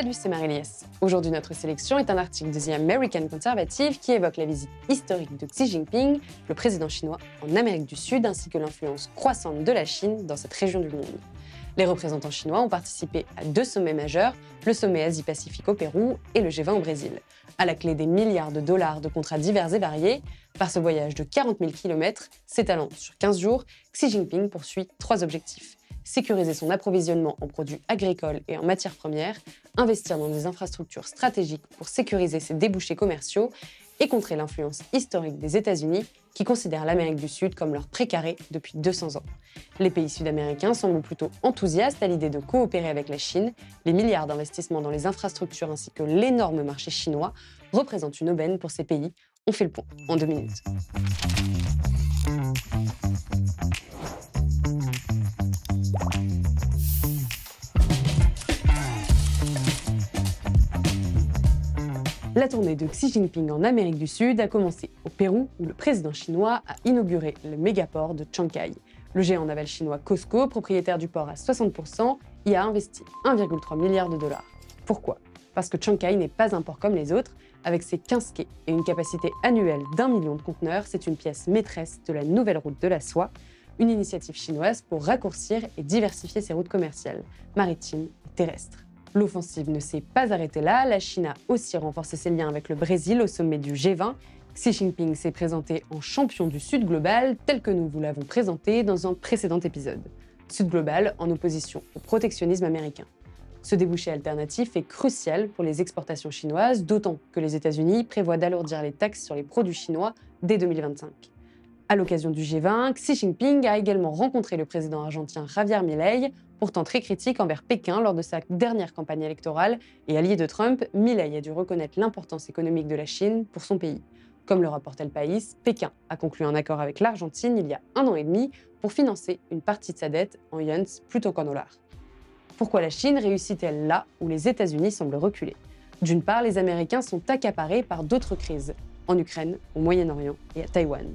Salut, c'est Marie-Liesse. Aujourd'hui, notre sélection est un article de The American Conservative qui évoque la visite historique de Xi Jinping, le président chinois, en Amérique du Sud, ainsi que l'influence croissante de la Chine dans cette région du monde. Les représentants chinois ont participé à 2 sommets majeurs, le sommet Asie-Pacifique au Pérou et le G20 au Brésil. À la clé des milliards de dollars de contrats divers et variés, par ce voyage de 40 000 km, s'étalant sur 15 jours, Xi Jinping poursuit 3 objectifs. Sécuriser son approvisionnement en produits agricoles et en matières premières, investir dans des infrastructures stratégiques pour sécuriser ses débouchés commerciaux et contrer l'influence historique des États-Unis qui considèrent l'Amérique du Sud comme leur précaré depuis 200 ans. Les pays sud-américains semblent plutôt enthousiastes à l'idée de coopérer avec la Chine. Les milliards d'investissements dans les infrastructures ainsi que l'énorme marché chinois représentent une aubaine pour ces pays. On fait le point en 2 minutes. La tournée de Xi Jinping en Amérique du Sud a commencé au Pérou, où le président chinois a inauguré le mégaport de Chancay. Le géant naval chinois COSCO, propriétaire du port à 60%, y a investi 1,3 milliard de dollars. Pourquoi ? Parce que Chancay n'est pas un port comme les autres. Avec ses 15 quais et une capacité annuelle d'1 million de conteneurs, c'est une pièce maîtresse de la nouvelle route de la soie, une initiative chinoise pour raccourcir et diversifier ses routes commerciales, maritimes et terrestres. L'offensive ne s'est pas arrêtée là, la Chine a aussi renforcé ses liens avec le Brésil au sommet du G20. Xi Jinping s'est présenté en champion du Sud global, tel que nous vous l'avons présenté dans un précédent épisode. Sud global en opposition au protectionnisme américain. Ce débouché alternatif est crucial pour les exportations chinoises, d'autant que les États-Unis prévoient d'alourdir les taxes sur les produits chinois dès 2025. À l'occasion du G20, Xi Jinping a également rencontré le président argentin Javier Milei, pourtant très critique envers Pékin lors de sa dernière campagne électorale et allié de Trump. Milei a dû reconnaître l'importance économique de la Chine pour son pays. Comme le rapporte El País, Pékin a conclu un accord avec l'Argentine il y a 1 an et demi pour financer une partie de sa dette en yuans plutôt qu'en dollars. Pourquoi la Chine réussit-elle là où les États-Unis semblent reculer ? D'une part, les Américains sont accaparés par d'autres crises, en Ukraine, au Moyen-Orient et à Taïwan.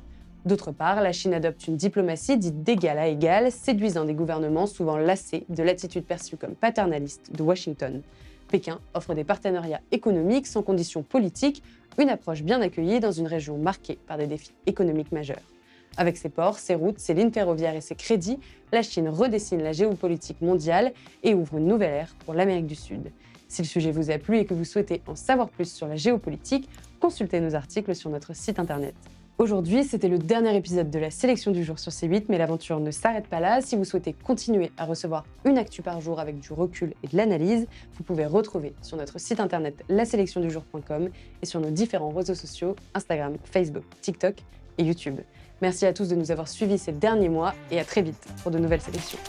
D'autre part, la Chine adopte une diplomatie dite d'égal à égal, séduisant des gouvernements souvent lassés de l'attitude perçue comme paternaliste de Washington. Pékin offre des partenariats économiques sans conditions politiques, une approche bien accueillie dans une région marquée par des défis économiques majeurs. Avec ses ports, ses routes, ses lignes ferroviaires et ses crédits, la Chine redessine la géopolitique mondiale et ouvre une nouvelle ère pour l'Amérique du Sud. Si le sujet vous a plu et que vous souhaitez en savoir plus sur la géopolitique, consultez nos articles sur notre site internet. Aujourd'hui, c'était le dernier épisode de la sélection du jour sur C8, mais l'aventure ne s'arrête pas là. Si vous souhaitez continuer à recevoir une actu par jour avec du recul et de l'analyse, vous pouvez retrouver sur notre site internet laselectiondujour.com et sur nos différents réseaux sociaux Instagram, Facebook, TikTok et YouTube. Merci à tous de nous avoir suivis ces derniers mois et à très vite pour de nouvelles sélections.